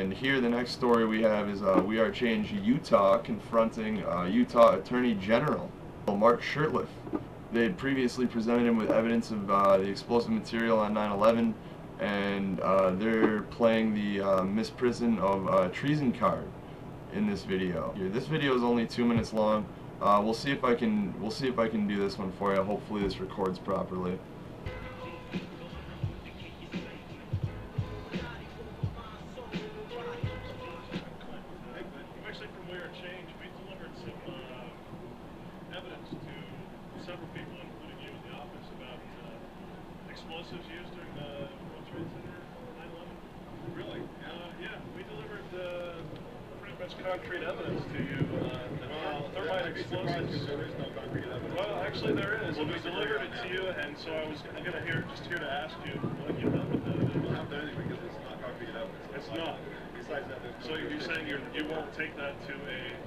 And here the next story we have is We Are Change Utah confronting Utah Attorney General Mark Shurtleff. They had previously presented him with evidence of the explosive material on 9/11, and they're playing the misprison of treason card in this video. This video is only 2 minutes long. We'll see if I can do this one for you. Hopefully this records properly. Actually, from We Are Change, we delivered some evidence to several people, including you in the office, about explosives used during the World Trade Center 9/11. Really? Yeah, we delivered pretty much concrete evidence to you. Thermite explosives. There is no concrete evidence. Well, actually there is. Well, we delivered it to you, and so I'm going to just here to ask you what you've done with it. We don't have to do anything because it's not concrete evidence. It's not. Besides that, there's So you're saying you won't take that to a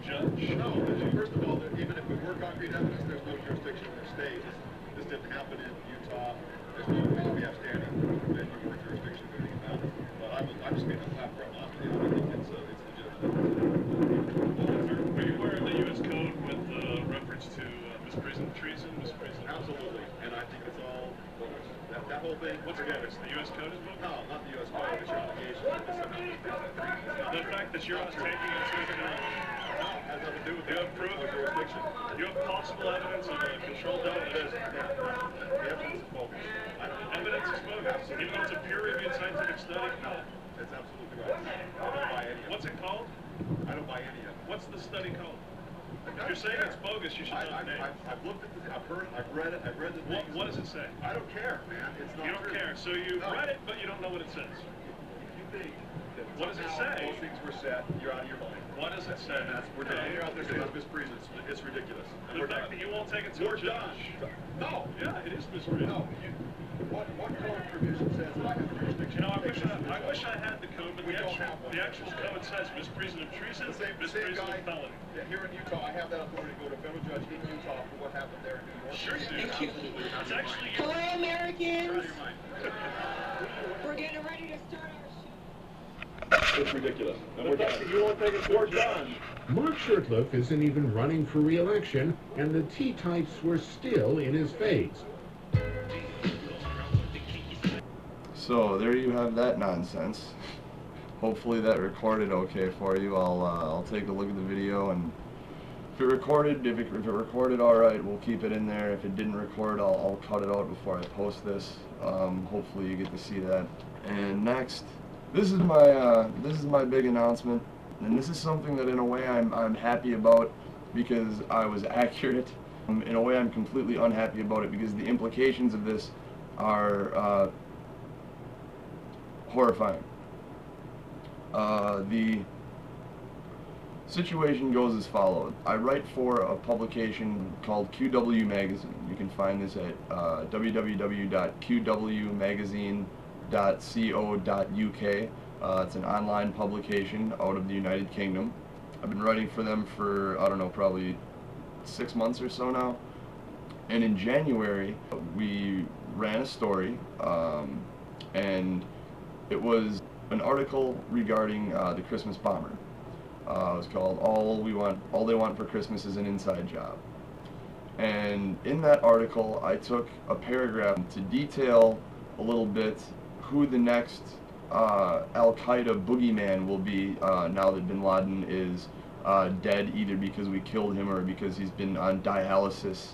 judge? No, first of all, even if it were concrete evidence, there's no jurisdiction in the state. This didn't happen in Utah. There's no reason we have standing. Then you more jurisdiction or anything about it. But I'm just making a platform off of it. I think it's legitimate. Are you aware of the U.S. Code with reference to misprison treason? Absolutely. And I think it's all bogus. That whole thing. What's it? It's the U.S. Code is bogus? No, not the U.S. Code. It's your allegation. The fact that you're not taking it to a judge. Has nothing to do with You have proof? jurisdiction. You have possible evidence of a controlled evidence. The evidence is bogus. Evidence is bogus. Even though it's a peer-reviewed scientific study? No, that's absolutely right. I don't buy any of it. What's it called? I don't buy any of it. What's the study called? If you're saying it's bogus, you should not name it. I've looked at it, I've heard it, I've read it, I've read the things. What does it say? I don't care, man. It's not You don't true. care. So you read it, but you don't know what it says. If you think that What does it somehow say? those things were set, you're out of your mind. What does it say? We're done. You're out there saying it's misprision. It's ridiculous. And The we're fact done. that you won't take it to a We're done. judge. No. Yeah, it is misprision. No. What code provision says that I have jurisdiction? You know, I wish I had the code, but We the don't have one. actual code says misprision of treason, The same misprision guy of felony. here in Utah, I have that authority to go to a federal judge in Utah for what happened there in New York. Sure you do. Absolutely. It's actually Hello, You're out Americans. of your mind. We're getting ready to start our show. It's ridiculous. And the we're fact done. that you won't take it to We're a judge. done. Mark Shurtleff isn't even running for re-election, and the T-types were still in his face. So there you have that nonsense. Hopefully that recorded okay for you. I'll take a look at the video, and if it recorded all right, we'll keep it in there. If it didn't record, I'll cut it out before I post this. Hopefully you get to see that. And next, this is my big announcement, and this is something that in a way I'm happy about because I was accurate. In a way I'm completely unhappy about it because the implications of this are horrifying. The situation goes as follows. I write for a publication called QW Magazine. You can find this at www.qwmagazine.co.uk. It's an online publication out of the United Kingdom. I've been writing for them for, I don't know, probably 6 months or so now. And in January, we ran a story, and it was an article regarding the Christmas bomber. It was called All They Want for Christmas is an Inside Job. And in that article, I took a paragraph to detail a little bit who the next Al-Qaeda boogeyman will be now that bin Laden is dead, either because we killed him or because he's been on dialysis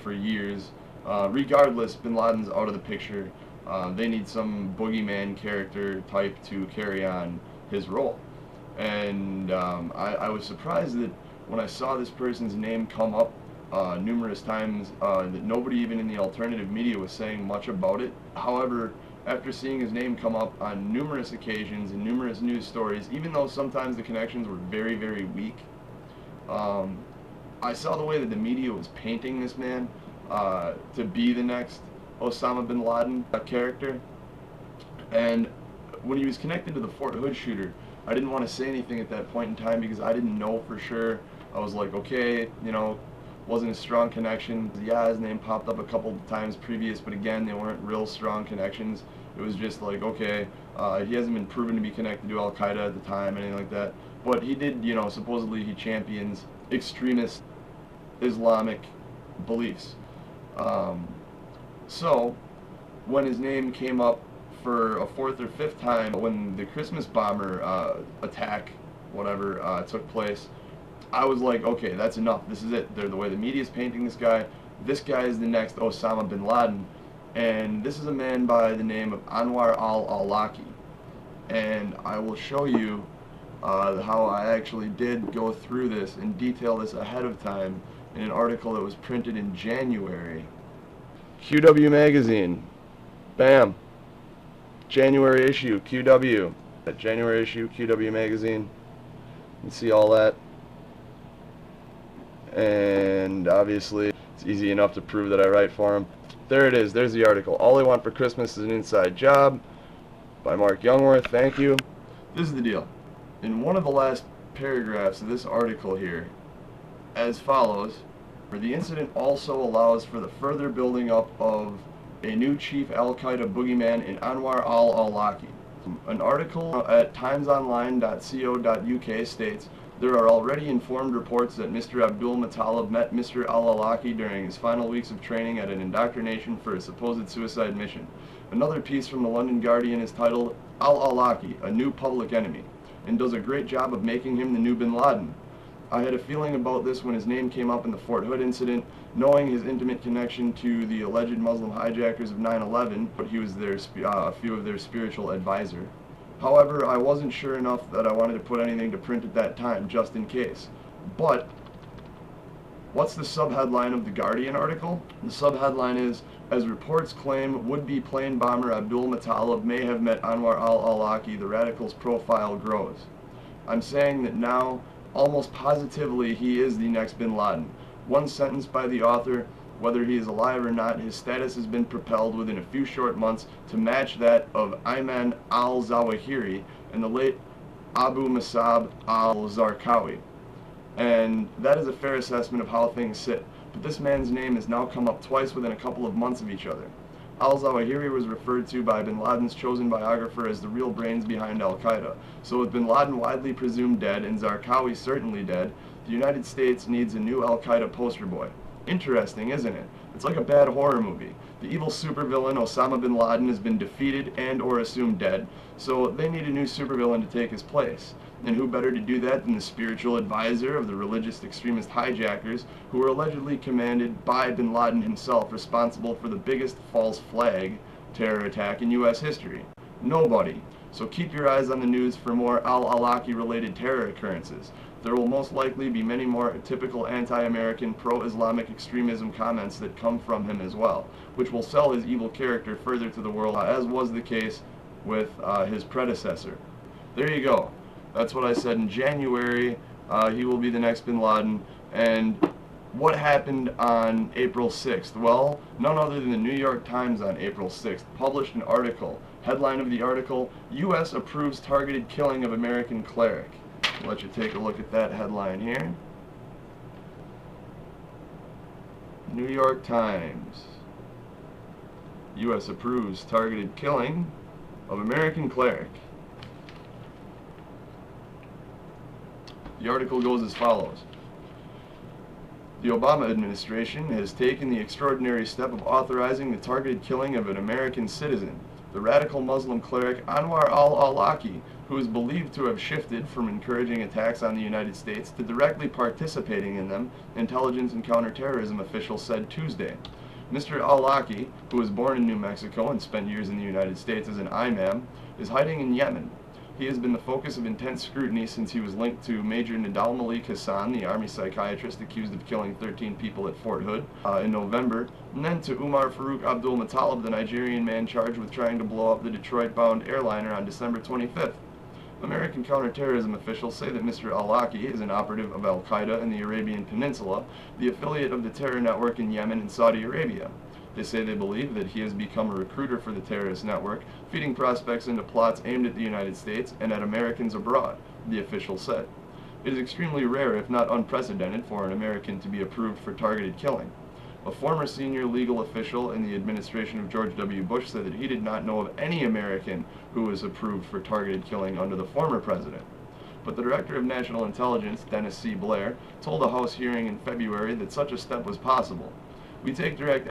for years. Regardless, bin Laden's out of the picture. They need some boogeyman character type to carry on his role. And I was surprised that when I saw this person's name come up numerous times, that nobody even in the alternative media was saying much about it. However, after seeing his name come up on numerous occasions in numerous news stories, even though sometimes the connections were very, very weak, I saw the way that the media was painting this man to be the next Osama bin Laden character. And when he was connected to the Fort Hood shooter, I didn't want to say anything at that point in time because I didn't know for sure. I was like, okay, you know, wasn't a strong connection. Yeah, his name popped up a couple of times previous, but again, they weren't real strong connections. It was just like, okay, he hasn't been proven to be connected to Al-Qaeda at the time, anything like that. But he did, you know, supposedly he champions extremist Islamic beliefs. So, when his name came up for a fourth or fifth time, when the Christmas bomber attack, whatever, took place, I was like, okay, that's enough. This is it. The way the media's painting this guy is the next Osama bin Laden. And this is a man by the name of Anwar al-Awlaki. And I will show you how I actually did go through this and detail this ahead of time in an article that was printed in January. QW Magazine. Bam. January issue, QW. January issue, QW Magazine. You can see all that. And obviously, it's easy enough to prove that I write for him. There it is. There's the article. All I Want for Christmas is an Inside Job by Mark Youngworth. Thank you. This is the deal. In one of the last paragraphs of this article here, as follows, the incident also allows for the further building up of a new chief al-Qaeda boogeyman in Anwar al-Awlaki. An article at timesonline.co.uk states, there are already informed reports that Mr. Abdul Muttalib met Mr. al-Awlaki during his final weeks of training at an indoctrination for a supposed suicide mission. Another piece from the London Guardian is titled, Al-Awlaki, a New Public Enemy, and does a great job of making him the new bin Laden. I had a feeling about this when his name came up in the Fort Hood incident, knowing his intimate connection to the alleged Muslim hijackers of 9/11, but he was a few of their spiritual advisor. However, I wasn't sure enough that I wanted to put anything to print at that time, just in case. But, what's the subheadline of the Guardian article? The subheadline is, as reports claim, would-be plane bomber Abdul Muttalib may have met Anwar al-Awlaki, the radical's profile grows. I'm saying that now, almost positively, he is the next bin Laden. One sentence by the author, whether he is alive or not, his status has been propelled within a few short months to match that of Ayman al-Zawahiri and the late Abu Musab al-Zarqawi. And that is a fair assessment of how things sit. But this man's name has now come up twice within a couple of months of each other. Al-Zawahiri was referred to by bin Laden's chosen biographer as the real brains behind al-Qaeda. So with bin Laden widely presumed dead and Zarqawi certainly dead, the United States needs a new al-Qaeda poster boy. Interesting, isn't it? It's like a bad horror movie. The evil supervillain Osama bin Laden has been defeated and or assumed dead, so they need a new supervillain to take his place. And who better to do that than the spiritual advisor of the religious extremist hijackers who were allegedly commanded by bin Laden himself, responsible for the biggest false flag terror attack in U.S. history? Nobody. So keep your eyes on the news for more al-Awlaki related terror occurrences. There will most likely be many more typical anti-American, pro-Islamic extremism comments that come from him as well, which will sell his evil character further to the world, as was the case with his predecessor. There you go. That's what I said in January. He will be the next bin Laden. And what happened on April 6th? Well, none other than the New York Times on April 6th published an article. Headline of the article, U.S. approves targeted killing of American cleric. I'll let you take a look at that headline here. New York Times. U.S. approves targeted killing of American cleric. The article goes as follows. The Obama administration has taken the extraordinary step of authorizing the targeted killing of an American citizen, the radical Muslim cleric Anwar al-Awlaki, who is believed to have shifted from encouraging attacks on the United States to directly participating in them, intelligence and counterterrorism officials said Tuesday. Mr. al-Awlaki, who was born in New Mexico and spent years in the United States as an imam, is hiding in Yemen. He has been the focus of intense scrutiny since he was linked to Major Nidal Malik Hassan, the Army psychiatrist accused of killing 13 people at Fort Hood in November, and then to Umar Farouk Abdul Muttalib, the Nigerian man charged with trying to blow up the Detroit-bound airliner on December 25th. American counterterrorism officials say that Mr. al-Awlaki is an operative of al-Qaeda in the Arabian Peninsula, the affiliate of the terror network in Yemen and Saudi Arabia. They say they believe that he has become a recruiter for the terrorist network, feeding prospects into plots aimed at the United States and at Americans abroad, the official said. It is extremely rare, if not unprecedented, for an American to be approved for targeted killing. A former senior legal official in the administration of George W. Bush said that he did not know of any American who was approved for targeted killing under the former president. But the Director of National Intelligence, Dennis C. Blair, told a House hearing in February that such a step was possible. We take direct